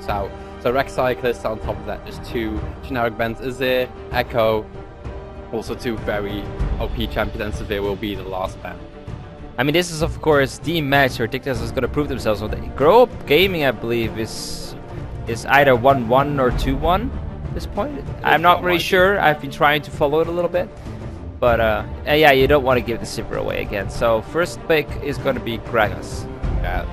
points out. So Rex Cyclist on top of that, just 2 generic bans, Azir, Echo, also 2 very OP champions, and Severe will be the last ban. I mean, this is of course the match where Dignitas is going to prove themselves. So Grow Up Gaming, I believe, is either 1-1 or 2-1 at this point. I'm not really sure. I've been trying to follow it a little bit. But yeah, you don't want to give the silver away again. So first pick is going to be Gragas. Yeah,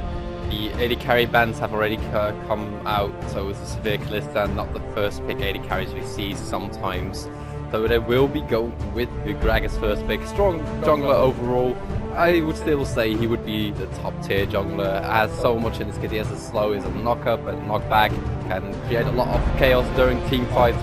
the AD carry bans have already come out, so it's a Severe Kalista, not the first pick AD carries we see sometimes. So they will be going with the Gragas first pick. Strong jungler overall. I would still say he would be the top tier jungler. Has so much in his kit. He has a slow, he has a knock up and knock back. Can create a lot of chaos during team fights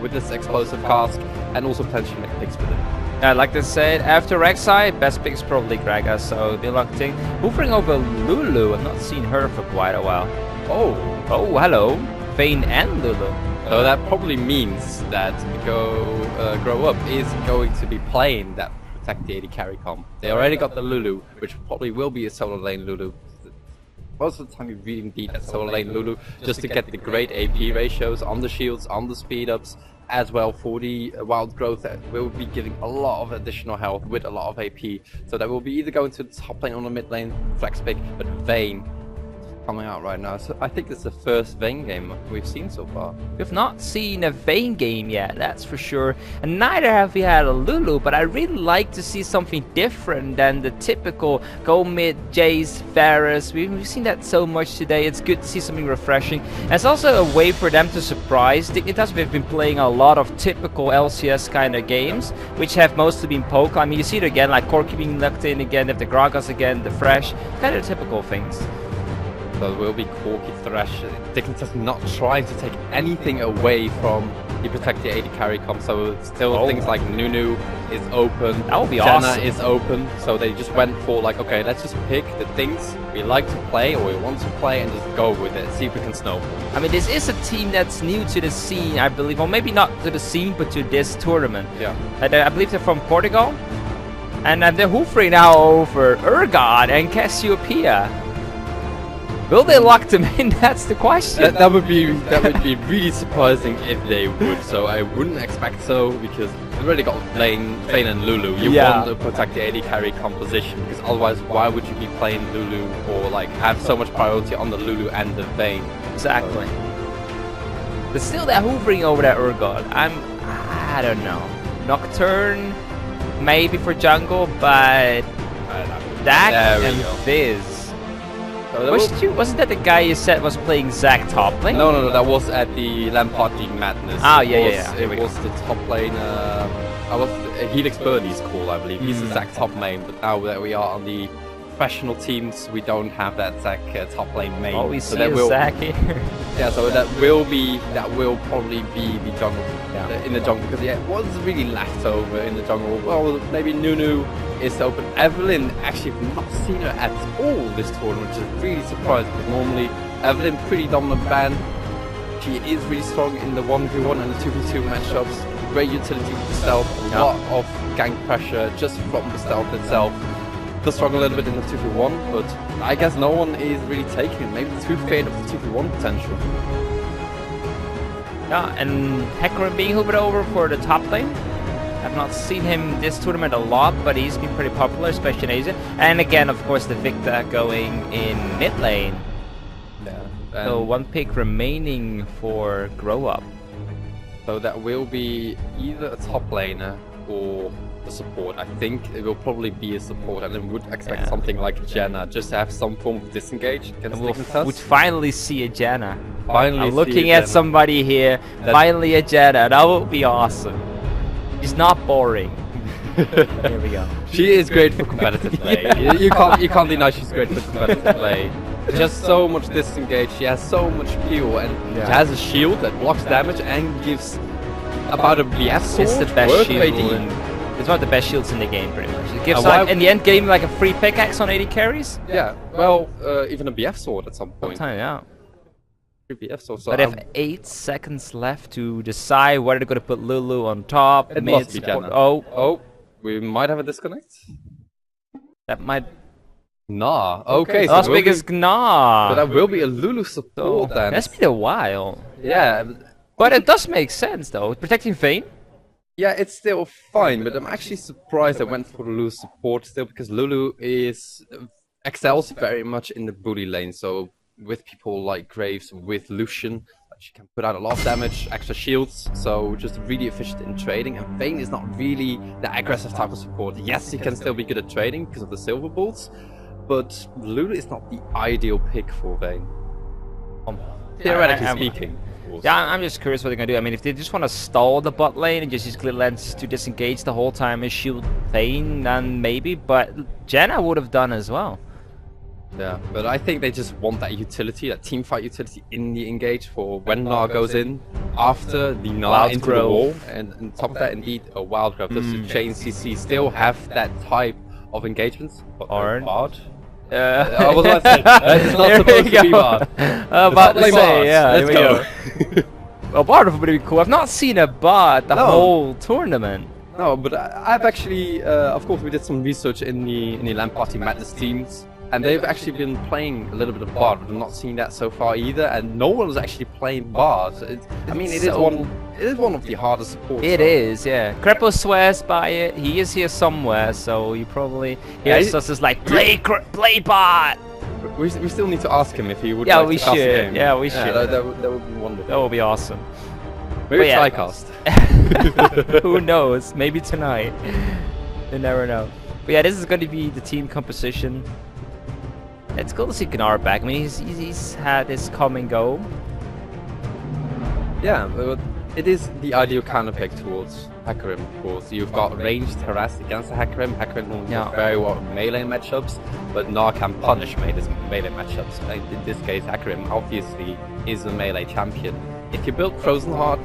with this explosive cask, and also potentially make picks with it. Yeah, like I said, after Rek'Sai, best pick is probably Gragas. So the luck thing. Hoovering over Lulu. I've not seen her for quite a while. Oh, hello, Vayne and Lulu. So that probably means that Grow Up is going to be playing that Protect the AD carry comp. They already got the Lulu, which probably will be a solo lane Lulu. Most of the time you really need that solo lane Lulu just to get the great AP ratios on the shields, on the speed ups, as well for the wild growth that will be giving a lot of additional health with a lot of AP. So that will be either going to the top lane or the mid lane flex pick, but Vayne coming out right now. So I think it's the first Vayne game we've seen so far. We've not seen a Vayne game yet, that's for sure. And neither have we had a Lulu, but I really like to see something different than the typical go mid, Jace, Varus. We've seen that so much today. It's good to see something refreshing. And it's also a way for them to surprise Dignitas. We've been playing a lot of typical LCS kind of games, which have mostly been poke. I mean, you see it again, like Corki being locked in again, they have the Gragas again, the Fresh, kind of typical things. So it will be Corki Thresh. Dignitas not trying to take anything away from the Protect the AD carry comp. So still things like Nunu is open. That would be Janna awesome. is open. So they just went for like, okay, let's just pick the things we like to play or we want to play and just go with it. See if we can snowball. I mean, this is a team that's new to the scene, I believe. Or maybe not to the scene, but to this tournament. Yeah. I believe they're from Portugal. And they're hoofering now over Urgot and Cassiopeia. Will they lock them in? That's the question. That would be really surprising if they would. So I wouldn't expect so, because you already got Vayne and Lulu. You want to protect the AD carry composition, because otherwise why would you be playing Lulu or like have so much priority on the Lulu and the Vayne? Exactly. But still they're hoovering over that Urgot. I don't know. Nocturne maybe for jungle, but Dak and Fizz. So wasn't that the guy you said was playing Zac top lane? No, that was at the Lampard League Madness. Ah, yeah. It was the top lane. I was Helix Birdie's call, I believe. He's the Zac top lane, but now that we are on the professional teams, we don't have that Zac top lane main. Oh, we so see Zac here. Yeah, so that will probably be the jungle in the jungle, because what's really left over in the jungle? Well, maybe Nunu is open. Evelyn, actually have not seen her at all this tournament, which is really surprising, because normally Evelyn pretty dominant ban. She is really strong in the 1v1 and the 2v2 matchups. Great utility with the stealth, a lot of gank pressure just from the stealth itself. Does struggle a little bit in the 2v1, but I guess no one is really taking it. Maybe too afraid of the 2v1 potential. Yeah, and Hecarim being hoovered over for the top lane. I've not seen him this tournament a lot, but he's been pretty popular, especially in Asia. And again, of course, the Victor going in mid lane. Yeah. So one pick remaining for Grow Up. So that will be either a top laner or a support. I think it will probably be a support, and I would expect something like Janna, just to have some form of disengage against Dignitas. Would finally see a Janna. Finally, I'm looking at somebody here. Finally a Janna. That would be awesome. She's not boring. Here we go. She is great for competitive play. You can't deny she's great for competitive play. Just so much disengage. She has so much fuel, and she has a shield that blocks damage and gives about a BF sword. It's the best shield. It's one of the best shields in the game, pretty much. It gives, like, in the end game, like a free pickaxe on 80 carries. Yeah, well, even a BF sword at some point. Sometime, yeah. BF sword. So but they have 8 seconds left to decide whether they're going to put Lulu on top, it mid, must be support. Oh, we might have a disconnect. That might Nah. Okay, so Las it will Vegas be, Gnar. so that will be a Lulu support then. That's been a while. Yeah. But it does make sense though. Protecting Vayne. Yeah, it's still fine, but I'm actually surprised I went for Lulu support still because Lulu is excels very much in the bully lane. So with people like Graves, with Lucian, she can put out a lot of damage, extra shields. So just really efficient in trading. And Vayne is not really the aggressive type of support. Yes, he can still be good at trading because of the silver balls, but Lulu is not the ideal pick for Vayne. Theoretically speaking. Yeah, I'm just curious what they're gonna do. I mean, if they just want to stall the bot lane and just use Clear Lens to disengage the whole time and shield Vayne, then maybe. But Jenna would have done as well. Yeah, but I think they just want that utility, that teamfight utility in the engage for when Gnar goes in, after the Gnar into the wall, and on top of that, indeed, a Wild Growth does the chain CC still have that type of engagements. Or Bard? I was about to say, it's not supposed to be Bard. About to say, yeah, let's go. Well, Bard would be cool. I've not seen a Bard the whole tournament. No, but I've actually, of course, we did some research in the LAN Party Madness teams, and they've actually been playing a little bit of Bard, but I'm not seeing that so far either, and no one's actually playing Bard. I mean, it is one of the hardest supports. It is, yeah. Crepo swears by it. He is here somewhere, so you probably hears us as like, play Bard! We still need to ask him if he would yeah, like we to cast should. the game. Yeah, we should. That would be wonderful. That would be awesome. Maybe yeah. trycast. Who knows? Maybe tonight. You never know. But yeah, this is going to be the team composition. It's cool to see Gnar back. I mean, he's had his come and go. Yeah, but it is the ideal counter pick towards Hecarim, of course. You've got ranged harass against the Hecarim. Hecarim will work very well in melee matchups, but Gnar can punish melee matchups. In this case, Hecarim obviously is a melee champion. If you build Frozen Mallet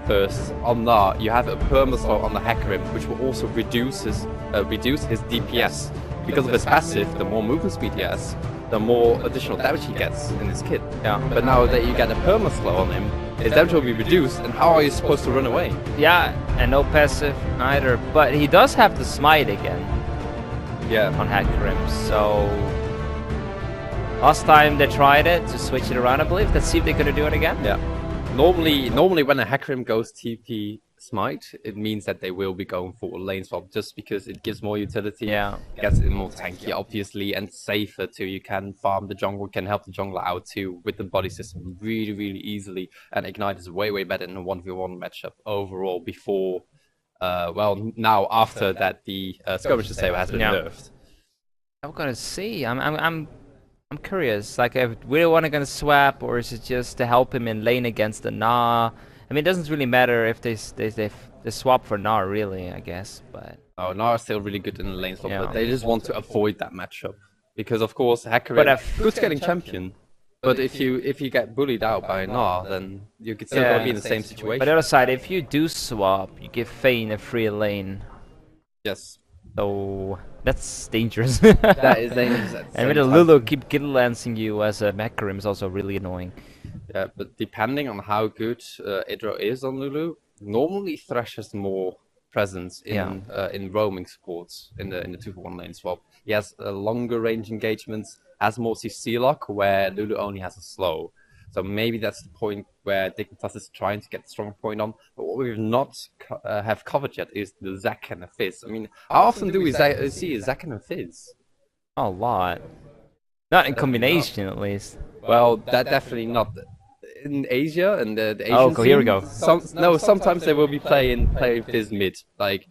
first on Gnar, you have a perma-slow on the Hecarim, which will also reduce his DPS. Because of his passive, the more movement speed he has, the more additional damage he gets in his kit. Yeah. But now that you get a perma-slow on him, his damage will be reduced, and how are you supposed to run away? Yeah, and no passive either. But he does have the smite again. Yeah. On Hecarim, so... Last time they tried it to switch it around, I believe. Let's see if they're gonna do it again. Yeah. Normally when a Hecarim goes TP Smite, it means that they will be going for a lane swap just because it gives more utility, gets it more tanky obviously, and safer too. You can farm the jungle, can help the jungler out too with the body system really easily, and Ignite is way better in a 1v1 matchup overall before, well now after that the skirmisher saber has been nerfed. I'm gonna see. I'm curious, like if we want to swap, or is it just to help him in lane against the Gnar? I mean, it doesn't really matter if they swap for Gnar, really, I guess. But Gnar is still really good in the lane swap, but they just want to avoid that matchup because, of course, Hecarim good getting champion. But if you get bullied out by Gnar, then you could still be in the same situation. But the other side, if you do swap, you give Vayne a free lane. Yes. So that's dangerous. That is dangerous. And with a Lulu keep kill-lancing you as a Hecarim is also really annoying. Yeah, but depending on how good Idro is on Lulu, normally Thresh has more presence in roaming supports in the 2-for-1 lane swap. He has longer range engagements, has more CC lock, where Lulu only has a slow. So maybe that's the point where Dignitas is trying to get a strong point on. But what we've not have covered yet is the Zac and the Fizz. I mean, how often do we see a Zac and a Fizz? A lot. Not in combination, at least. Well, that definitely not. In Asia and the Asian scene, here we go. Sometimes they will be playing Fizz mid. Like,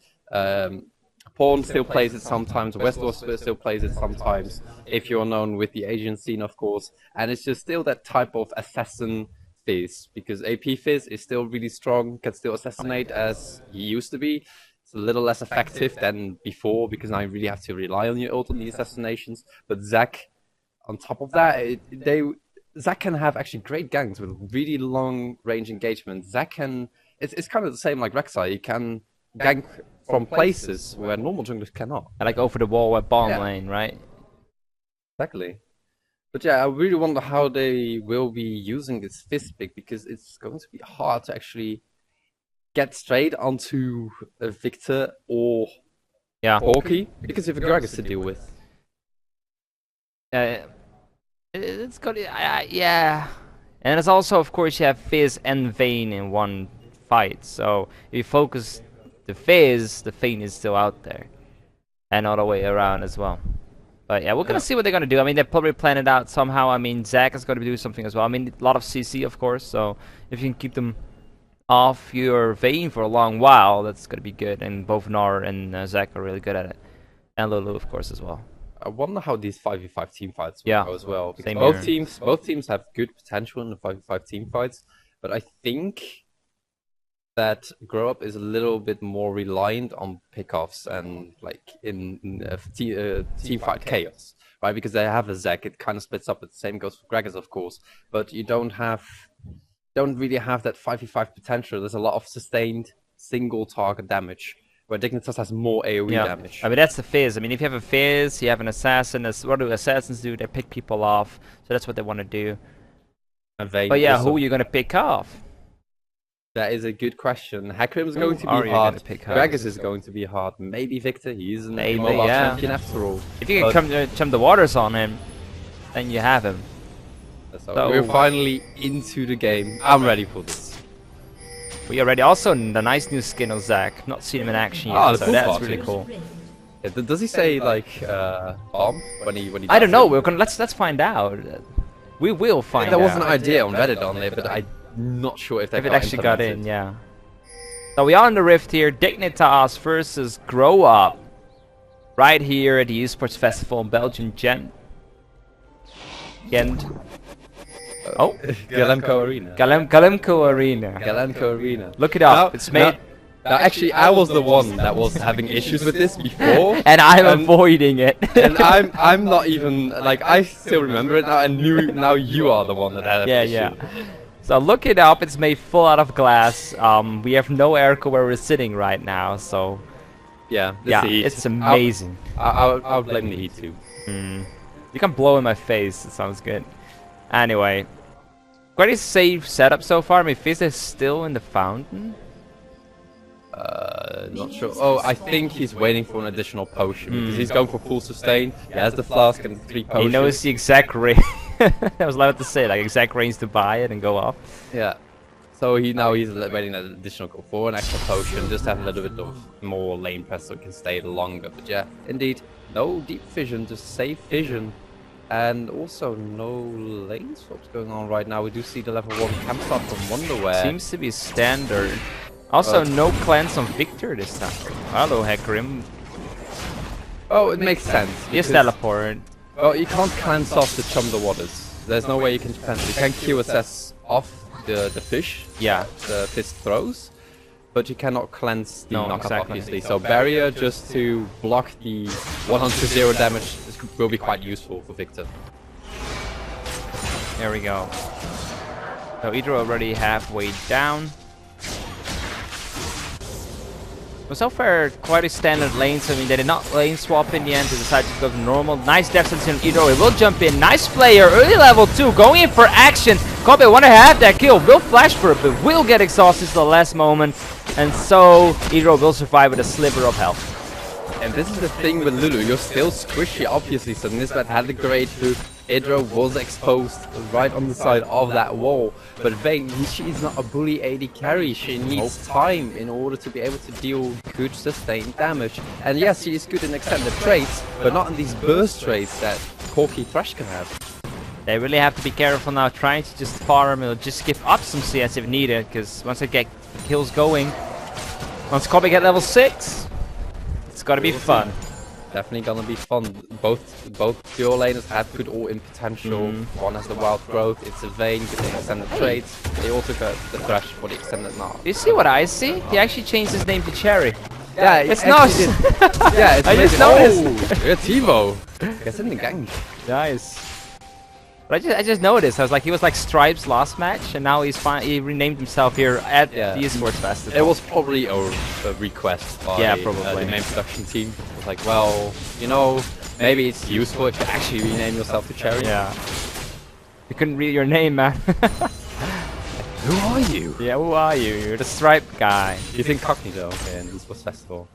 Pawn still plays it sometimes, Westward still plays it sometimes, if you're known with the Asian scene, of course. And it's just still that type of assassin Fizz, because AP Fizz is still really strong, can still assassinate as he used to be. It's a little less effective than before, because now you really have to rely on your ult on the assassinations. But Zac, on top of that, Zac can have actually great ganks with really long range engagement. Zac can... It's kind of the same like Rek'Sai. He can gank from places where normal junglers cannot. Like over the wall at bomb lane, right? Exactly. But yeah, I really wonder how they will be using this Fizz pick, because it's going to be hard to actually get straight onto a Victor or Yeah. Porky, because you have Gragas to deal with. It's got yeah. And it's also, of course, you have Fizz and Vayne in one fight. So if you focus the Fizz, the Vayne is still out there, and all the way around as well. But yeah, we're gonna see what they're gonna do. I mean, they probably plan it out somehow. I mean, Zac is gonna do something as well. I mean, a lot of CC, of course. So if you can keep them off your Vayne for a long while, that's gonna be good. And both Gnar and Zac are really good at it, and Lulu, of course, as well. I wonder how these 5v5 team fights will go as well. Because both teams have good potential in the 5v5 team fights, but I think that Grow Up is a little bit more reliant on pickoffs and like in team fight chaos, right? Because they have a Zac, it kind of splits up. The same goes for Gragas, of course, but you don't really have that 5v5 potential. There's a lot of sustained single target damage, where Dignitas has more AoE damage. I mean, that's the Fizz. I mean, if you have a Fizz, you have an Assassin. What do Assassins do? They pick people off. So that's what they want to do. But yeah, who are you going to pick off? That is a good question. Hecarim is going to be hard. Gragas is going to be hard. Maybe Victor. He's an mobile champion after all. If you can chum the waters on him, then you have him. So we're finally into the game. I'm ready for this. We are ready. Also, the nice new skin of Zac. Not seen him in action yet, so that's really cool. Yeah, does he say like bomb when he? I don't know. We're gonna let's find out. We will find out. There was an idea on Reddit on there, but I'm not sure if it actually got in. Yeah. So we are on the Rift here. Dignitas versus Grow Up, right here at the eSportsFestival in Belgium, Ghent. Oh, Galemco Arena. Galemco Arena. Galemco Arena. Look it up. It's made. Now, actually, I was the one that was having issues with this before, and I'm avoiding it. And I'm not even like I still remember it now, and now you are the one that had an issue. Yeah. So look it up. It's made full out of glass. We have no airco where we're sitting right now, so yeah, it's amazing. I'll blame the heat too. You can blow in my face. It sounds good. Anyway, quite a safe setup so far. I mean, Fizz is still in the fountain. Not sure. Oh, I think he's waiting for an additional potion because he's going for full sustain. He has the flask and 3 potions. He knows the exact range. I was allowed to say like exact range to buy it and go off. Yeah. So he's waiting that additional go for an extra potion, just have a little bit of more lane press so it can stay longer. But yeah, indeed, no deep vision, just safe vision. And also no lane swaps going on right now. We do see the level 1 campsite from Wonderware. Seems to be standard. Also, no cleanse on Victor this time. Hello, Hecarim. Oh, it makes sense. Yes, teleport. Well, you can't cleanse off the Chum the Waters. There's no way you can cleanse it. You can QSS off the fish. Yeah. The fish throws. But you cannot cleanse the knockup, obviously. So barrier just to block the 100-0 damage will be quite useful for Victor. There we go. So Idra already halfway down. But so far, quite a standard lane. So I mean, they did not lane swap in the end. They decided to go to normal. Nice depth sense on Idra. He will jump in. Nice player. Early level 2. Going in for action. Kobe want to have that kill. Will flash for it, but will get exhausted to the last moment. And so Idra will survive with a sliver of health. And this is the thing with Lulu. You're still squishy, obviously. So Nisbet had the great hook. Idra was exposed right on the side of that wall. But Vayne, she's not a bully AD carry. She needs time in order to be able to deal good sustained damage. And yes, she is good in extended trades, but not in these burst trades that Corky Thresh can have. They really have to be careful now, trying to just farm or just give up some CS if needed, because once they get kills going, once Kobe get level 6, it's gotta be fun. Definitely gonna be fun. Both dual laners have good all-in potential. One has the wild growth. It's a Vayne with the extended trades. They also got the Thresh for the extended knock. You see what I see? He actually changed his name to Cherry. Yeah, it's not. Yeah, it's I just noticed. Oh, yeah, Tivo. Gets in the gang. Nice. But I just noticed. I was like, he was like Stripes last match, and now he renamed himself here at the eSportsFestival. It was probably a request by the main production team. It was like, well, you know, maybe it's useful if you actually rename yourself to Cherry. Yeah. You couldn't read your name, man. Who are you? Yeah, who are you? You're the Stripe guy. You think Cognito in eSportsFestival?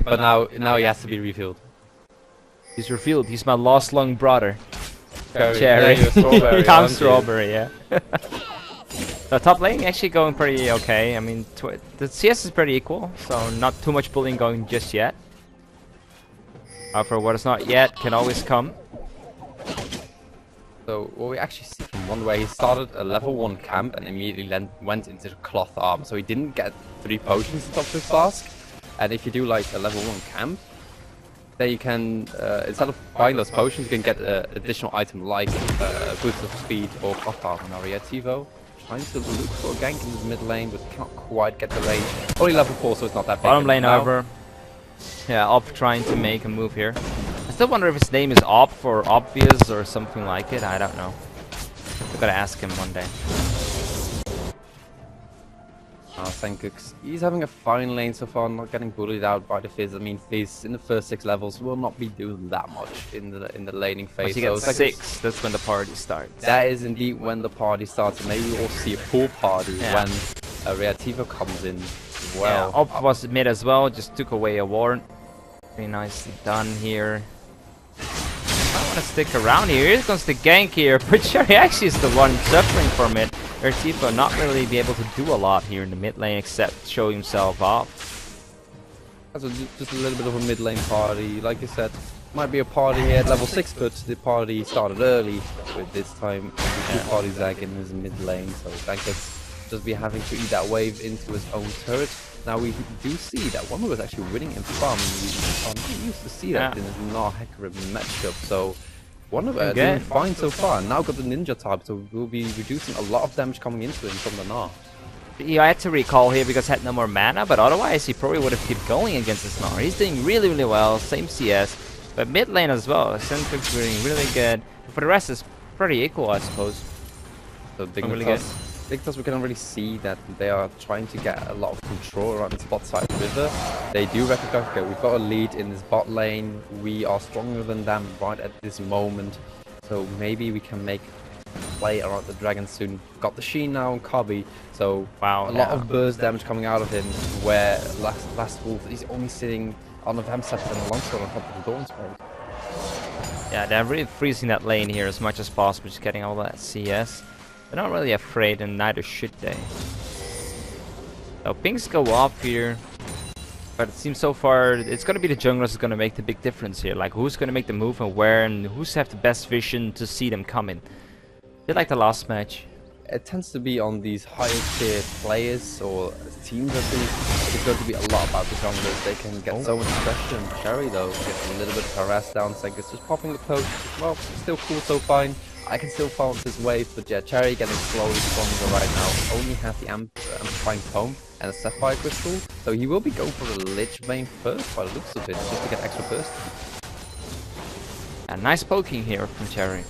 But now he has to be refilled. He's revealed. He's my lost long brother. Cherry. Cherry. Yeah, you're strawberry, I'm aren't you? strawberry, yeah. The top lane actually going pretty okay. I mean, the CS is pretty equal, so not too much bullying going just yet. For what is not yet can always come. So what we actually see from one way, he started a level 1 camp and immediately went into the cloth arm. So he didn't get 3 potions on top of his flask. And if you do like a level 1 camp, then you can, instead of buying those potions, you can get an additional item like boost of speed or cloth arm. Now Tivo trying to look for a gank in the mid lane, but cannot quite get the range. Only level 4, so it's not that big. Bottom lane over. Yeah, Op trying to make a move here. I still wonder if his name is Op for obvious or something like it. I don't know. We gotta ask him one day. Senkux, he's having a fine lane so far, not getting bullied out by the Fizz. I mean, Fizz in the first 6 levels will not be doing that much in the laning phase. Once you get 6, that's when the party starts. That is indeed when the party starts, and maybe we'll see a full party when Tivo comes in. Well, yeah, Op was mid as well, just took away a ward. Very nicely done here. I want to stick around here. Here comes the gank here. But Cherry actually is the one suffering from it. Tivo not really be able to do a lot here in the mid lane except show himself off. So just a little bit of a mid lane party. Like you said, might be a party here at level 6, but the party started early. With this time, the 2 party Zag in his mid lane, so Zankus just be having to eat that wave into his own turret. Now we do see that Wonder was actually winning in farm. We used to see that in his Gnar Hecarim matchup. So Wonder doing fine so far. Now got the ninja type, so we'll be reducing a lot of damage coming into him from the Gnar. Yeah, I had to recall here because he had no more mana, but otherwise he probably would have kept going against this Gnar. He's doing really, really well. Same CS, but mid lane as well. Sentrix doing really good. But for the rest, it's pretty equal, I suppose. So Dignitas, we can already see that they are trying to get a lot of control around this bot side river. They do recognize, okay, we've got a lead in this bot lane. We are stronger than them right at this moment. So maybe we can make a play around the dragon soon. Got the Sheen now on Cubby. So a lot of burst damage coming out of him. Where last Wolf is only sitting on the Vamp setup and a longsword on top of the Dawn Spade. Yeah, they're really freezing that lane here as much as possible, just getting all that CS. They're not really afraid, and neither should they. So pings go up here, but it seems so far it's gonna be the junglers who's gonna make the big difference here. Like who's gonna make the move and where, and who's have the best vision to see them coming. A bit like the last match. It tends to be on these higher tier players or teams. I think it's going to be a lot about the junglers. They can get so much pressure. And Cherry though gets a little bit harassed down. Senkers just popping the poke. Well, still cool, so fine. I can still follow this wave, but yeah, Cherry getting slowly stronger right now. Only has the amplifying tome and a sapphire crystal, so he will be going for the Lich Bane first by the looks of it, just to get extra burst. A nice poking here from Cherry.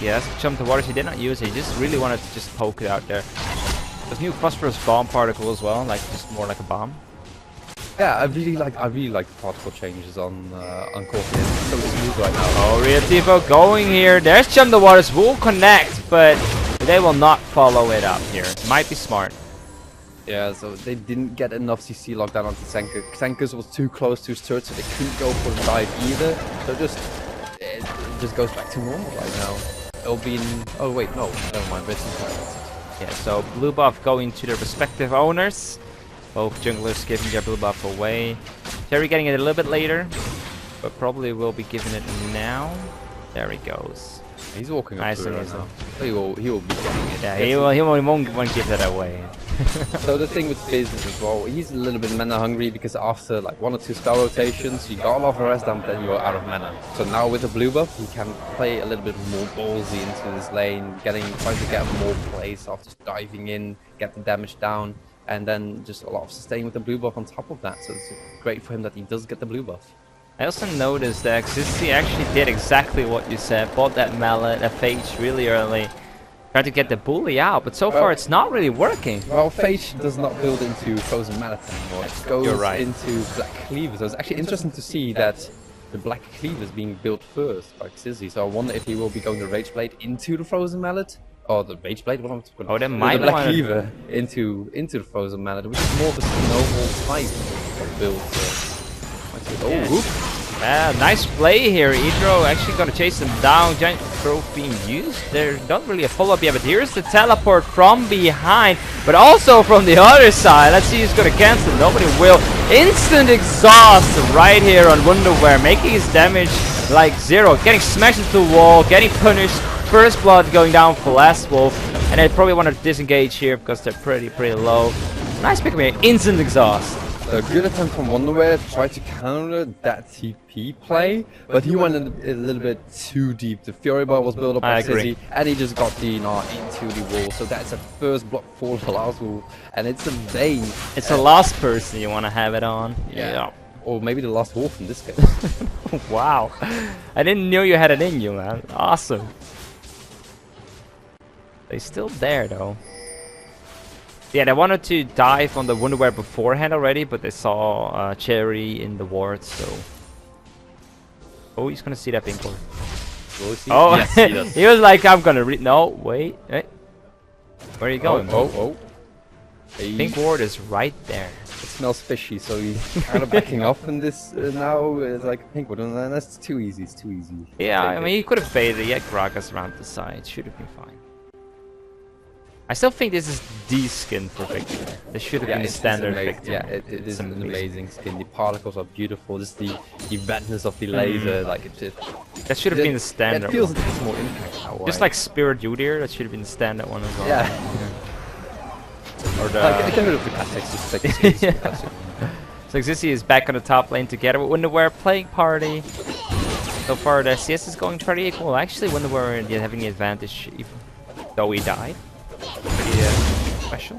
Yes, jump the waters he did not use. He just really wanted to just poke it out there. This new phosphorus bomb particle as well, like just more like a bomb. Yeah, I really like the particle changes on Corki. It's so smooth right now. Oh, Tivo going here. There's Jump the Waters, will connect, but they will not follow it up here. Might be smart. Yeah, so they didn't get enough CC lockdown onto Senkus. Senkus was too close to his turret, so they couldn't go for the dive either. So it just goes back to normal right now. It'll be in... Oh wait, no, never mind. Yeah, so blue buff going to their respective owners. Both junglers giving their blue buff away. Cherry getting it a little bit later, but probably will be giving it now. There he goes. He's walking up nice to it right now. He will be getting it. Yeah, he won't give that away. So the thing with Fizz is as well, he's a little bit mana hungry because after like 1 or 2 spell rotations, you got a lot of harass down, but then you're out of mana. So now with the blue buff, he can play a little bit more ballsy into this lane, trying to get more plays after just diving in, get the damage down. And then just a lot of sustain with the blue buff on top of that, so it's great for him that he does get the blue buff. I also noticed that Xizzy actually did exactly what you said, bought that mallet, a phage really early, tried to get the bully out, but so far it's not really working. Well, phage does not build into frozen mallet anymore, it goes into black cleaver, so it's actually interesting to see that the black cleaver is being built first by Xizzy, so I wonder if he will be going the rage blade into the frozen mallet. Or the Rage Blade, what am I talking about? Oh, they might the Black Cleaver into the Frozen Mallet, which is more of a snowball type of build. Oh, Yeah. whoop. Nice play here. Idro actually gonna chase them down. Giant throw being used. There's not really a follow-up yet, but here's the teleport from behind, but also from the other side. Let's see who's gonna cancel. Nobody will. Instant exhaust right here on Wonderwear, making his damage like 0. Getting smashed into the wall, getting punished. First blood going down for Last Wolf, and they probably want to disengage here because they're pretty low. Nice pick me. Instant exhaust. A good attempt from Wonderwear to try to counter that TP play, but he went a little bit too deep. The Fury Bar was built up by Sissy, and he just got the into the wall. So that's a first block for the last wall, and it's a Vayne. It's the last person you want to have it on. Yeah. Or maybe the last wolf in this case. Wow. I didn't know you had it in you, man. Awesome. They're still there, though. Yeah, they wanted to dive on the Wonderwear beforehand already, but they saw Cherry in the ward, so... Oh, he's gonna see that pink ward. Oh, yes, he does. He was like, I'm gonna no, wait. Hey. Where are you going? Oh. Pink ward is right there. It smells fishy, so he's kind of backing off in this now. It's like pink ward, and that's too easy. It's too easy. Yeah, I mean, he could have baited. He had Gragas around the side. Should have been fine. I still think this is the skin for Victor. This should have been the standard Victor. Yeah, it is an amazing skin. The particles are beautiful. Just the redness of the laser, like that should have been the standard. It feels one. It has more impact that way. Just like Spirit Udyr, that should have been the standard one as well. Yeah. Or the get rid of the classics. Just take the skins. Yeah. So Xissi is back on the top lane together with Wonderwear playing party. So far the CS is going pretty equal. Actually, Wonderwear having the advantage, even though he died. Pretty special.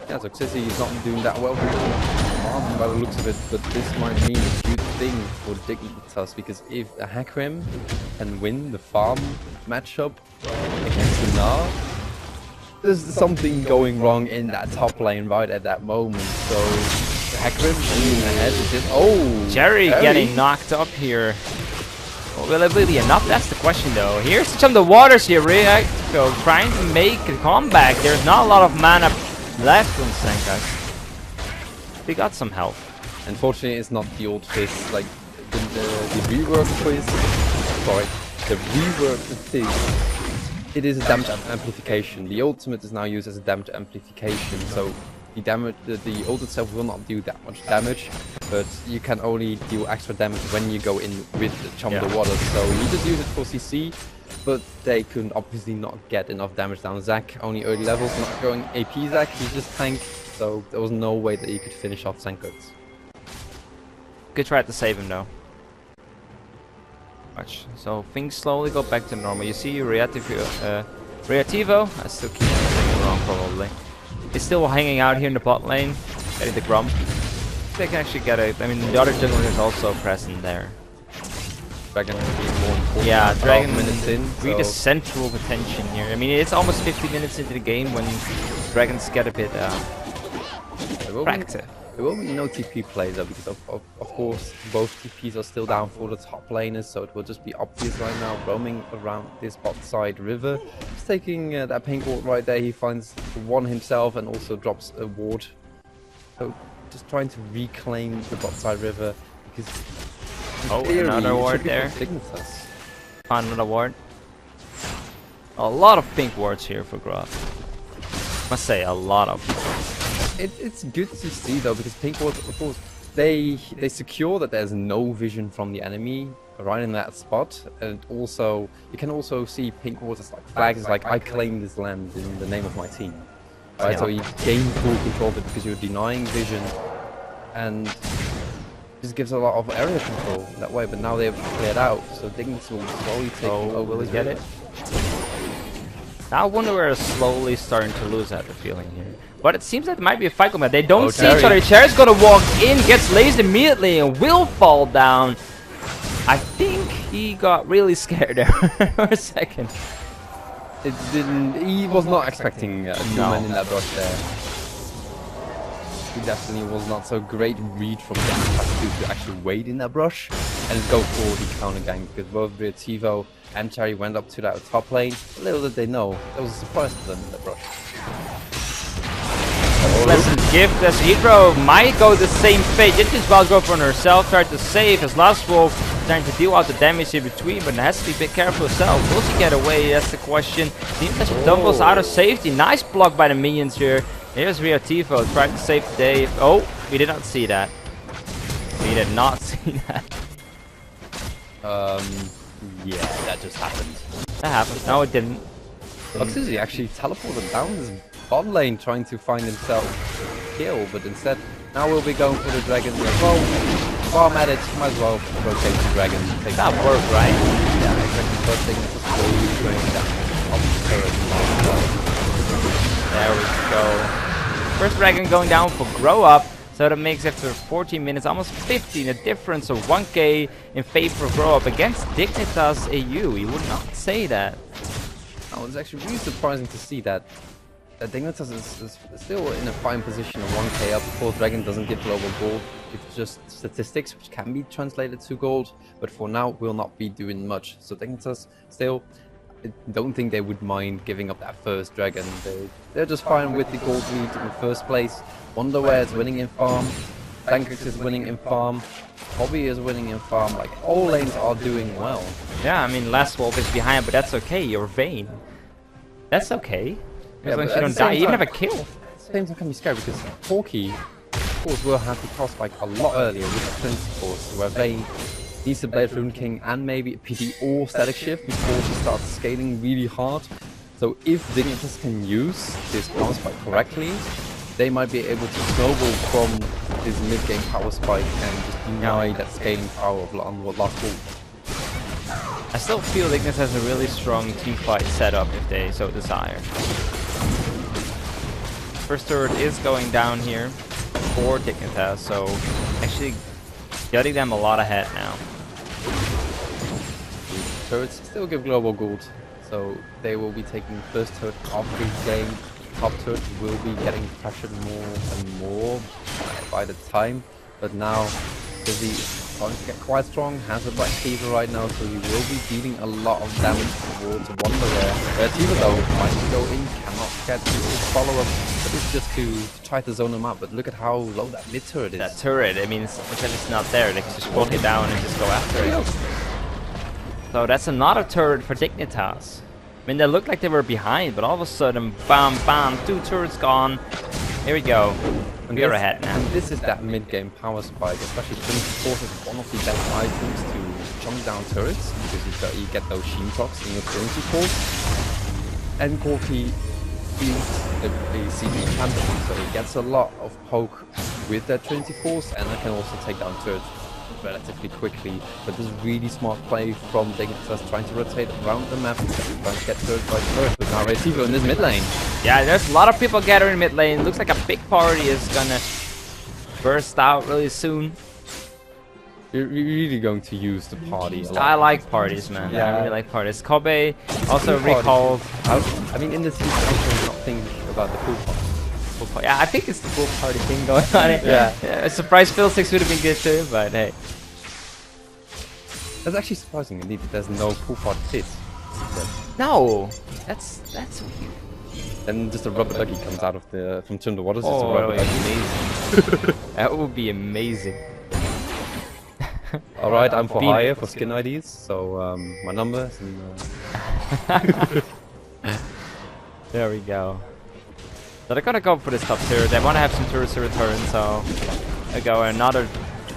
Yeah, so Xissi is not doing that well by the looks of it, but this might mean a good thing for Dignitas, because if a Hakrim can win the farm matchup against the Gnar, there's something going wrong in that top lane right at that moment. So the Hakrim moving ahead is just Jerry getting knocked up here. Well, will it be enough? That's the question, though. Here's some of the waters here. Reacto trying to make a comeback. There's not a lot of mana left on Senkai. They got some help. Unfortunately, it's not the old fizz. Like the rework quiz. Sorry, the rework fizz. It is a damage amplification. The ultimate is now used as a damage amplification. So the damage, the ult itself will not do that much damage, but you can only deal extra damage when you go in with the Chum the Water. So you just use it for CC, but they could obviously not get enough damage down Zac. Only early levels, not going AP Zac, he's just tank, so there was no way that you could finish off Zankuts. Good try to save him though. So things slowly go back to normal. You see Reativo, I still keep saying it wrong probably. He's still hanging out here in the bot lane, getting the Grump. They can actually get it. I mean, the other jungler is also present there. Dragon will be more important. Yeah, Dragon minutes in. Really the central of attention here. I mean, it's almost 50 minutes into the game when Dragons get a bit practice. There will be no TP play though, because of course both TPs are still down for the top laners, so it will just be obvious right now, roaming around this bot side river. He's taking that pink ward right there, he finds one himself and also drops a ward. So just trying to reclaim the bot side river, because another ward there. Found another ward. A lot of pink wards here for Graf. Must say, a lot of them. It's good to see though, because pink wards, of course, they secure that there's no vision from the enemy right in that spot, and also you can also see pink wards as like flags, like I claim this land in the name of my team. Right, yeah. So you gain full control of it because you're denying vision, and this gives a lot of area control that way. But now they've cleared out, so Dignitas will slowly take over. Will he get it? Now Wonderwear is slowly starting to lose that feeling here. But it seems like it might be a fight combat. They don't see each other. Cherry's gonna walk in, gets lased immediately, and will fall down. I think he got really scared there for a second. It didn't. He was not expecting a human in that brush there. He definitely was not so great read from Dignitas to actually wait in that brush and go for the counter gang, because both Reativo and Cherry went up to that top lane. Little did they know, there was a surprise for them in that brush. Pleasant gift as Hydro might go the same fate. Did as well go for herself, tried to save as Last Wolf trying to deal out the damage in between, but has to be a bit careful herself. Will she get away? That's the question. Dignitas tumbles out of safety. Nice block by the minions here. Here's Rio Tifo trying to save the day. Oh, we did not see that. We did not see that. Yeah, that just happened. That happened. No, it didn't. Toxicity actually teleported down his bot lane trying to find himself a kill, but instead now we'll be going for the dragon. Well, while I'm at it, might as well rotate the dragon. Take that work, right? Yeah, exactly. First thing is slowly going down up the turret. There we go. First dragon going down for grow up. So that makes after 14 minutes, almost 15, a difference of 1k in favor of grow up against Dignitas AU. You would not say that. Oh, it's actually really surprising to see that Dignitas is still in a fine position of 1k up. Of course, Dragon doesn't give global gold. It's just statistics, which can be translated to gold. But for now, will not be doing much. So Dignitas still, I don't think they would mind giving up that first Dragon. They're just fine with the gold lead in first place. Wonderware is winning in farm. Thankix is winning in farm. Hobby is winning in farm. Like, all lanes are doing well. Yeah, I mean, Last Wolf is behind, but that's okay. You're Vayne. That's okay. As long as you don't die, even have a kill. At the same time, can be scary because Porky, of course, will have the cost spike a lot earlier with the Principles, where Vayne needs to blade Rune King and maybe a PD or Static Shift before she starts scaling really hard. So if Dignitas can use this power spike correctly, they might be able to snowball from this mid-game power spike and just deny that scaling power of Last Wolf. I still feel Dignitas has a really strong teamfight setup if they so desire. First turret is going down here for Dignitas, so actually getting them a lot ahead now. Turrets still give global gold, so they will be taking first turret of the game. Top turret will be getting pressured more and more by the time, but now Dizzy is starting to get quite strong, has a Black Fever right now, so he will be dealing a lot of damage towards Wonderware. Fever though might go in, cannot get his follow-up, but it's just to try to zone him out. But look at how low that mid turret is. That turret, I mean, it's not there, they can just hold it down and just go after it. So that's another turret for Dignitas. I mean, they looked like they were behind, but all of a sudden, bam, bam, 2 turrets gone. Here we go. We are ahead now. And this is that mid-game power spike, especially Trinity Force is one of the best items to chunk down turrets, because you get those Sheen Procs in your Trinity Force. And Corky is a CP champion, so he gets a lot of poke with that Trinity Force, and it can also take down turrets relatively quickly. But this is really smart play from Dignitas, trying to rotate around the map, trying to get turret by turret with now Retivo in this mid lane. Yeah, there's a lot of people gathering mid lane. Looks like a big party is gonna burst out really soon. You're really going to use the party a lot. I like parties, man. Yeah, I really like parties. Kobe also recalled. I mean, in this season, I also not think about the pool party. Yeah, I think it's the pool party thing going on. Yeah. A surprise Phil 6 would have been good too, but hey. That's actually surprising indeed that there's no pool party fit. No, that's weird. Then just a rubber ducky comes out of from Thunder Waters. Oh, that would be amazing. That would be amazing. Alright, I'm for hire for skin IDs, so my number is in, There we go. So they're gonna go for this top turret. They want to have some turrets to return, so there we go. Another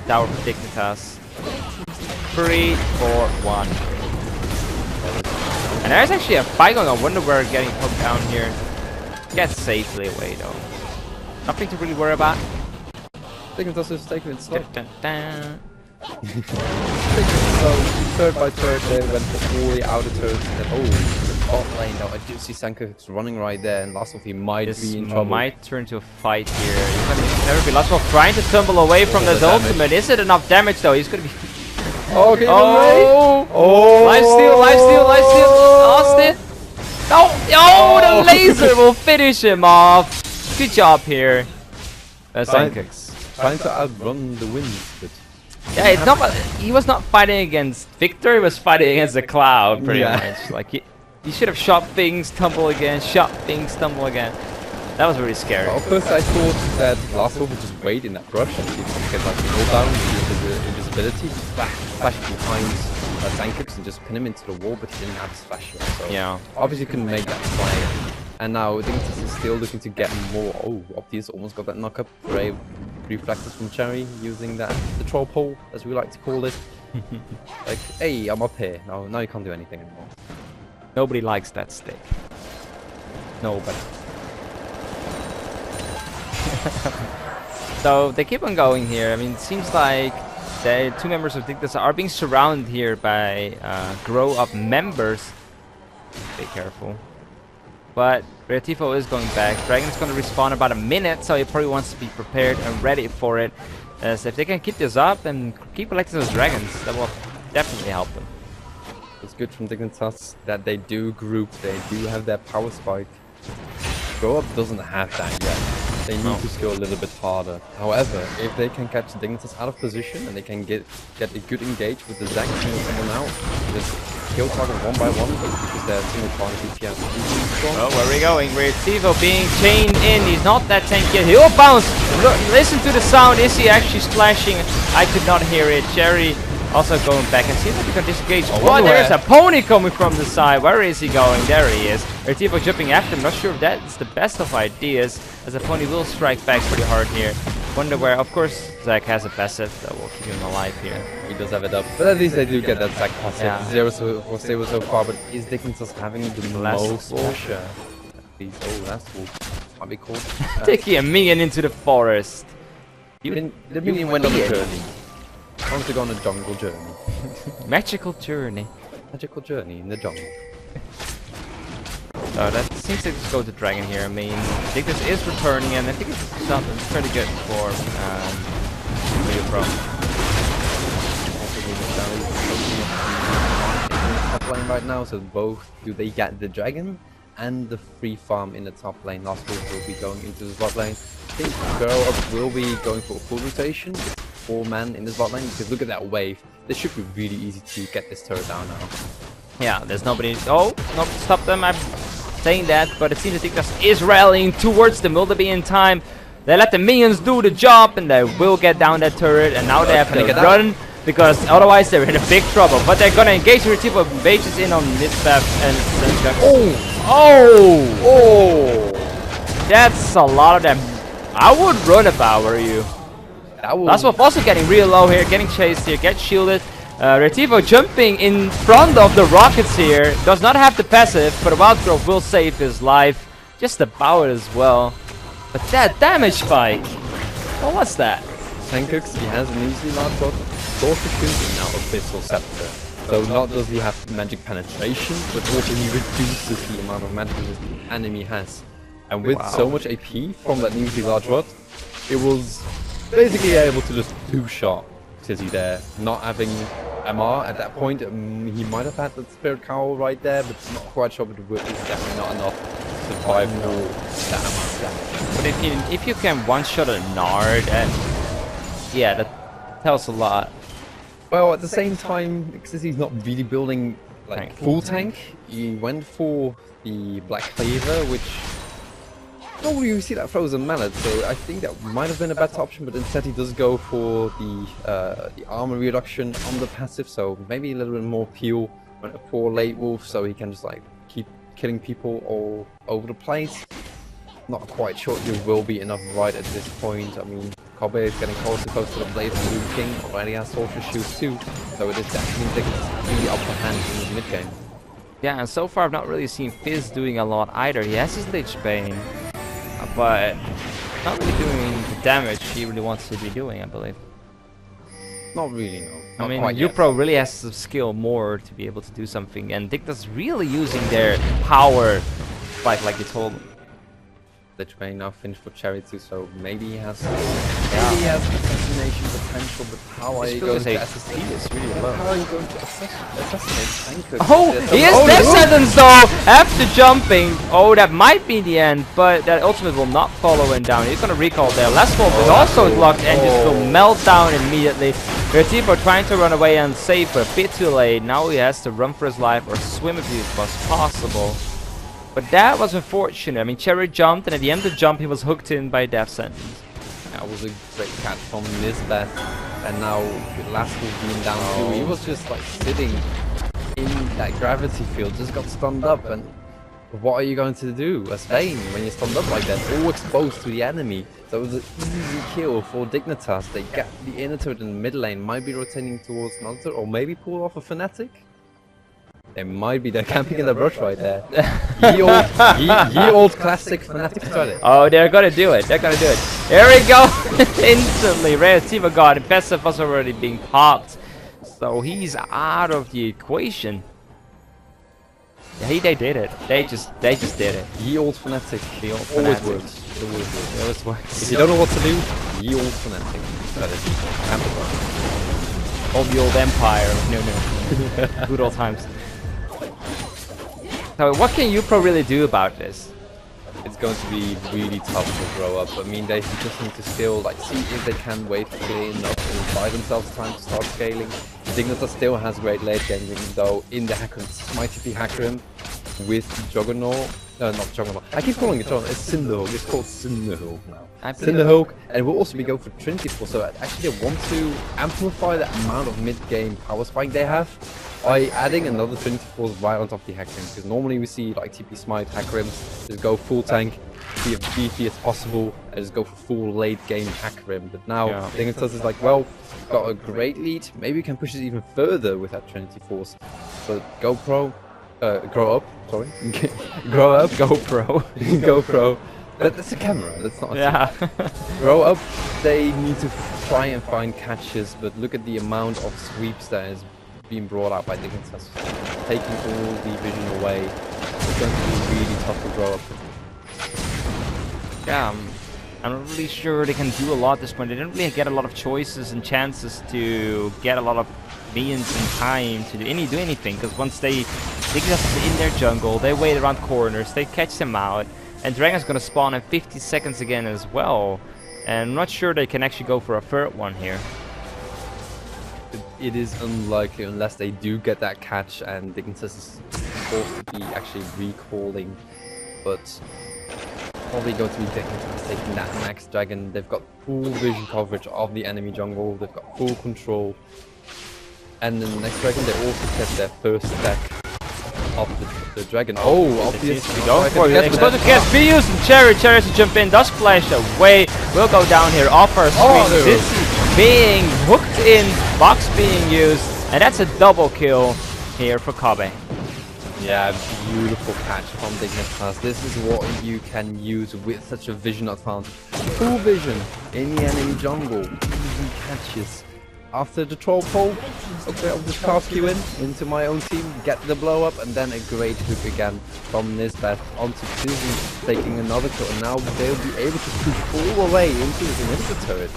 tower for Dignitas. 3, 4, 1. And there's actually a fight going on. Wonderware getting poked down here. Gets safely away though. Nothing to really worry about. Dignitas is taking it slow. Dun, dun, dun. So third by third, they went for all the outer turrets, and then the bot lane now. I do see Sanka's running right there, and Last of he might be in trouble. Might turn to a fight here. He's gonna never be Last of trying to tumble away from this ultimate. Is it enough damage though? He's gonna be. Okay, oh! Life steal! Lost it! No! Oh, the laser will finish him off. Good job here, Sankix. Trying to outrun the wind, but. Yeah, it's not. He was not fighting against Victor. He was fighting against the cloud, pretty much. Like he should have shot things, tumble again, shot things, tumble again. That was really scary. Well, first I thought that Lasso would just wait in that brush and see if he can get like the cooldown, the invisibility, flash behind Zankux and just pin him into the wall, but he didn't have his flash yet, so Yeah. obviously couldn't make that play. And now Dignitas is still looking to get more. Oh, Optius almost got that knock-up. Great reflexes from Cherry using that, the troll pole, as we like to call it. Like, hey, I'm up here. Now you can't do anything anymore. Nobody likes that stick. Nobody. So they keep on going here. I mean, it seems like the two members of Dignitas are being surrounded here by grow-up members. Be careful. But Retifo is going back. Dragon's going to respawn in about a minute, so he probably wants to be prepared and ready for it. As if they can keep this up and keep collecting those dragons, that will definitely help them. It's good from Dignitas that they do group, they do have their power spike. Grow Up doesn't have that yet. They need to skill a little bit harder. However, if they can catch Dignitas out of position and they can get a good engage with the Zack and someone out, just kill target one by one because they're single target BTS. Oh, where are we going? Retivo being chained in. He's not that tank yet. He'll bounce. Look, listen to the sound. Is he actually splashing? I could not hear it. Cherry also going back and see if he can disengage. Oh, there's a pony coming from the side. Where is he going? There he is. Retivo jumping after him. Not sure if that's the best of ideas, as a pony will strike back pretty hard here. Wonder where, of course, Zack has a passive that will keep him alive here. He does have it up, but at least they do get that Zack passive. Yeah. 0 so far, but is Dignitas having the most pressure? Oh, that's what might be called. Taking a minion into the forest. The minion went on a journey. I want to go on a jungle journey. Magical journey. Magical journey in the jungle. So that seems to just go to Dragon here. I mean, Dignitas is returning, and I think it's something pretty good for where you're from. Top lane right now, so both do they get the dragon and the free farm in the top lane. Last week will be going into the bot lane. I think Girl Up will be going for a full rotation. 4-man in this bot lane, because look at that wave. This should be really easy to get this turret down now. Yeah, there's nobody. Oh, no, stop them. I'm saying that, but it seems that Dignitas is rallying towards them. Will they be in time? They let the minions do the job, and they will get down that turret. And now they have to run, because otherwise they're in a big trouble. But they're gonna engage the Retivo. Engages in on mid path, and oh, that's a lot of them. I would run if I were you. That's what also getting real low here, getting chased here, gets shielded. Retivo jumping in front of the rockets here. Does not have the passive, but Wild Growth will save his life. Just about as well. But that damage spike. Oh, what's that? Zankux, he has an easily large shot, Sorcerer Shoot, and now Abyssal Scepter. So not does he have magic penetration, but also he reduces the amount of magic the enemy has. And with so much AP from that easily large rod, it was basically able to just two-shot Tizzy there. Not having MR at that point, he might have had the Spirit Cowl right there, but not quite sure, but it's definitely not enough to survive all that amount of damage. But if you can one-shot a Nard, yeah, that tells a lot. Well, at the same time, because he's not really building like full tank, he went for the Black Cleaver, which normally you see that frozen mallet, so I think that might have been a better option, but instead he does go for the armor reduction on the passive, so maybe a little bit more peel when a poor late wolf, so he can just like keep killing people all over the place. Not quite sure there will be enough right at this point. I mean, Kobe is getting closer to the blade of Blue King, already has Sorcerer Shoot too, so it is definitely taking the upper hand in the mid game. Yeah, and so far I've not really seen Fizz doing a lot either. He has his Lich Bane, but not really doing the damage he really wants to be doing, I believe. Not really, no. I mean, Upro really has to skill more to be able to do something, and Dignitas really using their power spike like you told him. Lich Bane now finished for Cherry too, so maybe he has assassination potential, but how are you going to assassinate? Is really low. How are you going to assassinate Zankux? Oh, he is death sentence though after jumping. Oh, that might be the end, but that ultimate will not follow him down. He's gonna recall there. Last Wolf is also blocked and just will melt down immediately. Retivo trying to run away and save, but a bit too late. Now he has to run for his life or swim if it was possible. But that was unfortunate. I mean, Cherry jumped, and at the end of the jump, he was hooked in by a death sentence. That was a great catch from Nisbeth. And now with Lasswell being down too, he was just like sitting in that gravity field, just got stunned up. And what are you going to do as Vayne when you're stunned up like that? All exposed to the enemy. So it was an easy kill for Dignitas. They get the inner turret in the mid lane, might be rotating towards another, or maybe pull off a Fnatic. They might be, they're camping in the brush right there. Ye old classic Fnatic strategy. Oh, they're gonna do it. They're gonna do it. Here we go. Instantly, Reativa got it. Pesef was already being popped. So he's out of the equation. Yeah, they did it. They just did it. Ye old Fnatic. The old Always Fnatic. works. It always works. It always works. If you don't know what to do, ye old Fnatic. Strategy. Camp the brush. All the old empire. No. Good old times. So what can UPro really do about this? It's going to be really tough to grow up. I mean, they just need to still like see if they can wait for clear enough and buy themselves time to start scaling. Dignitas still has great late game, even though in the Hacker, might be Hacker with Juggernaut. No, not Juggernaut. I keep calling it Juggernaut. It's Cinderhawk. It's called Cinderhawk now. Cinderhawk, and we'll also be going for Trinity Force. So actually, they want to amplify the amount of mid-game power spike they have by adding another Trinity Force right on top of the Hackrim. Because normally we see like TP Smite, Hackrims, just go full tank, be as beefy as possible, and just go for full late game Hackrim. But now Dignitas is like, well, we've got a great lead. Maybe we can push it even further with that Trinity Force. But GoPro, grow up. Sorry, grow up. GoPro. GoPro. That's a camera. That's not. A grow up. They need to try and find catches, but look at the amount of sweeps that is being brought out by Dignitas, taking all the vision away. It's going to be really tough to grow up. Yeah, I'm not really sure they can do a lot at this point. They didn't really get a lot of choices and chances to get a lot of minions in time to do anything. Because once Dignitas is in their jungle, they wait around corners, they catch them out, and Dragon's gonna spawn in 50 seconds again as well. And I'm not sure they can actually go for a third one here. It is unlikely unless they do get that catch and Dignitas is forced to be actually recalling. But probably going to be Dignitas taking that max dragon. They've got full vision coverage of the enemy jungle. They've got full control. And in the next dragon, they also get their first stack of the dragon. Oh, obviously. Going for it. Explosive cast be used, and Cherry to jump in, does flash away. Will go down here, offers screen. Being hooked in, box being used, and that's a double kill here for Kobe. Yeah, beautiful catch from Dignitas. This is what you can use with such a vision advantage. Full vision in the enemy jungle. Easy catches. After the troll pole, okay, I'll just cast you into my own team, get the blow up, and then a great hook again from Nisbeth onto Susan, taking another kill, and now they'll be able to push all the way into the inhibitor turret.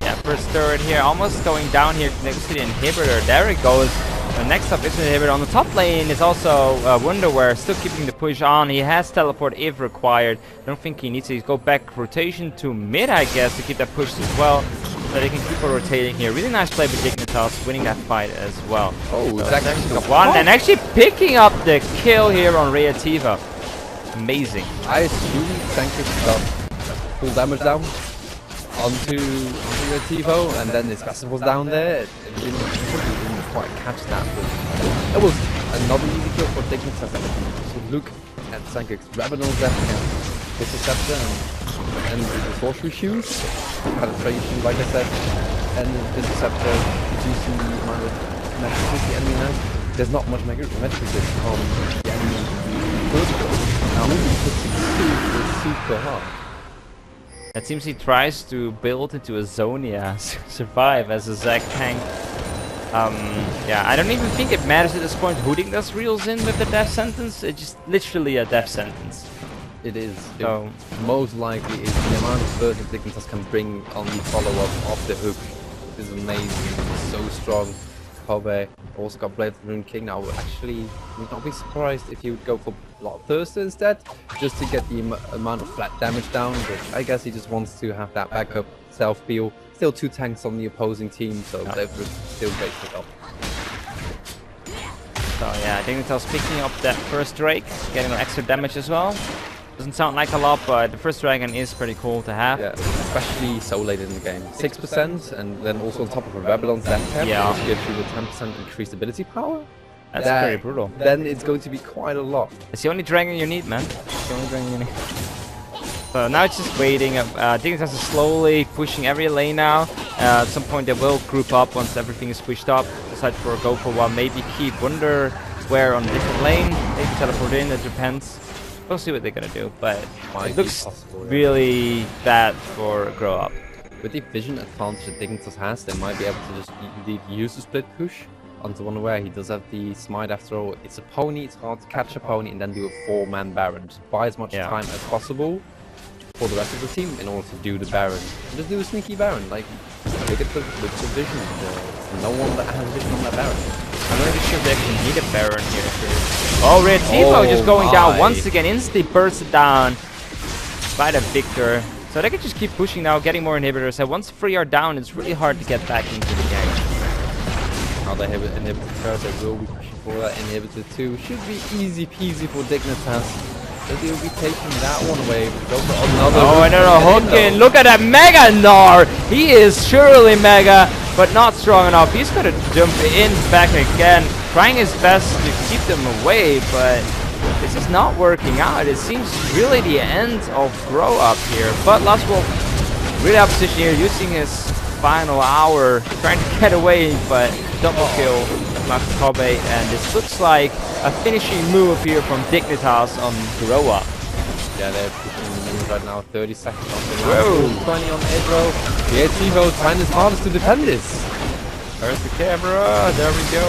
Yeah, first turret here, almost going down here next to the inhibitor. There it goes. Next up is the inhibitor. On the top lane is also Wonderwear, still keeping the push on. He has teleport if required. I don't think he needs to go back rotation to mid, I guess, to keep that push as well. So they can keep on rotating here. Really nice play with Dignitas, winning that fight as well. Oh, so it's actually got one, and actually picking up the kill here on Reativa. Amazing. I assume Sankis got full damage down onto Reativo, and then his passive was down there. It didn't quite catch that, but that was another easy kill for Dignitas. So look at Sankis grabbing on that Interceptor and the sorcery shoes, penetration, like I said, and the Interceptor reducing the amount of magic the enemy has. There's not much magic resist on the enemy vertical. Now moving to 62 is super hard. It seems he tries to build into a Zonia survive as a Zac tank. Yeah, I don't even think it matters at this point who Dignitas reels in with the death sentence. It's just literally a death sentence. It is. So most likely is the amount of burden Dignitas can bring on the follow-up of the hook is amazing. It's so strong. Kobe also got Blade of the Rune King. Now, actually, would not be surprised if he would go for Bloodthirster instead, just to get the amount of flat damage down. But I guess he just wants to have that backup self-heal. Still 2 tanks on the opposing team, so they're still great pick up. So yeah, Dignitas picking up that first Drake, getting extra damage as well. Doesn't sound like a lot, but the first dragon is pretty cool to have. Yeah, especially so late in the game. 6%, and then also on top of a Rebelion's death cap, which gives you the 10% increased ability power. That's pretty brutal. Then it's going to be quite a lot. It's the only dragon you need, man. It's the only dragon you need. So now it's just waiting. Dignitas is slowly pushing every lane now. At some point they will group up once everything is pushed up. Decide for a go for one, maybe keep Wonder Square on a different lane. Maybe teleport in, it depends. We'll see what they're gonna do, but it looks really bad for Grow Up. With the vision advantage that Dignitas has, they might be able to just indeed use the split push onto one where he does have the smite after all. It's a pony, it's hard to catch a pony and then do a 4-man Baron. Just buy as much time as possible for the rest of the team in order to do the Baron. And just do a sneaky Baron, like look at the vision. There's no one that has vision on that Baron. I'm not really sure they can need a Baron here. Oh, Red Tivo just going down once again, instantly bursted down by the Victor. So they can just keep pushing now, getting more inhibitors. And once 3 are down, it's really hard to get back into the game. Now they have an inhibitor, they will be pushing for that inhibitor too. Should be easy peasy for Dignitas. But they'll be taking that one away. Go for another. Oh, and a hook in. Look at that Mega Gnar! He is surely Mega, but not strong enough. He's gonna jump in back again, trying his best to keep them away, but this is not working out. It seems really the end of Grow Up here. But Last Wolf really out of position here, using his final hour, trying to get away, but double kill Master Kobe, and this looks like a finishing move here from Dignitas on Grow Up. Yeah, they're pushing the move right now, 30 seconds on the 20 on Edro. Yeah, Tivo trying his hardest to defend this. There's the camera, there we go.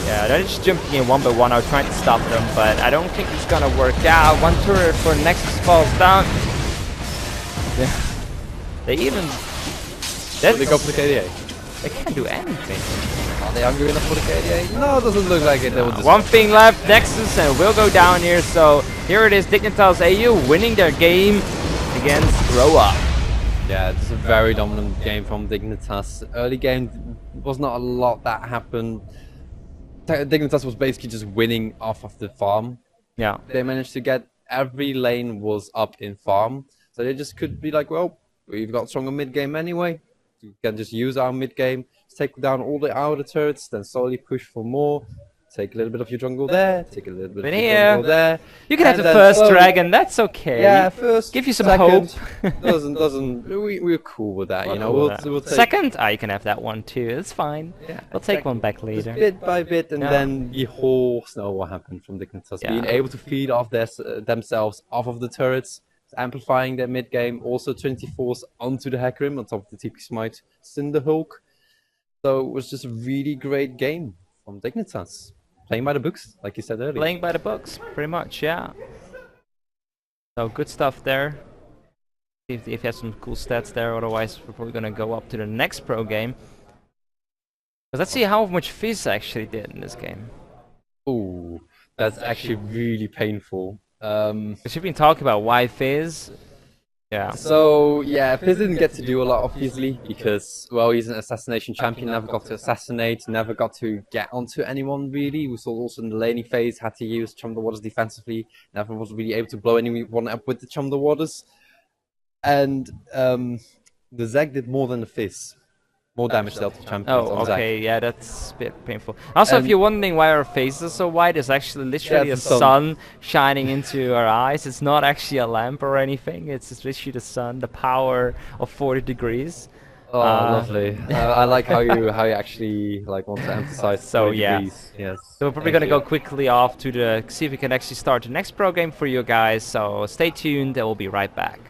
Yeah, they're just jumping in one by one now, trying to stop them, but I don't think it's gonna work out. One turret for Nexus falls down. Yeah. They even... They go for the KDA. They can't do anything. Are they hungry enough for the KDA? No, it doesn't look like it. One thing left, Nexus, and will go down here. So here it is, Dignitas AU winning their game against Grow Up. Yeah, it's a very dominant game from Dignitas. Early game was not a lot that happened. Dignitas was basically just winning off of the farm. Yeah. They managed to get every lane was up in farm. So they just could be like, well, we've got stronger mid game anyway. We can just use our mid game, take down all the outer turrets, then slowly push for more. Take a little bit of your jungle there, take a little bit of your jungle there. You can have the first dragon, that's okay. Yeah, first. Give you some hope. We're cool with that, you know. We'll take second, you can have that one too. It's fine. Yeah, we'll take one back later. Just bit by bit, and then the whole snowball happened from Dignitas being able to feed off themselves off of the turrets. Amplifying their mid game, also 24s onto the Hecarim on top of the TP Smite Cinderhulk. So it was just a really great game from Dignitas. Playing by the books, like you said earlier. Playing by the books, pretty much, yeah. So good stuff there. If you have some cool stats there, otherwise we're probably gonna go up to the next pro game. But let's see how much Fizz actually did in this game. Ooh, that's actually really painful. Because you've been talking about why Fizz. Yeah. So yeah, Fizz didn't get to do a lot obviously because, well, he's an assassination champion, never got to assassinate, never got to get onto anyone really. We saw also in the laning phase had to use Chum the Waters defensively, never was really able to blow anyone up with the Chum the Waters. And the Zeg did more than the Fizz. More damage dealt to champions. Oh, okay, yeah, that's a bit painful. Also, if you're wondering why our faces are so white, it's actually literally a sun shining into our eyes. It's not actually a lamp or anything. It's just literally the sun, the power of 40 degrees. Oh, lovely. I like how you actually like want to emphasize. So yeah, degrees. Yes. So we're probably gonna go quickly off to see if we can actually start the next pro game for you guys. So stay tuned. And we'll be right back.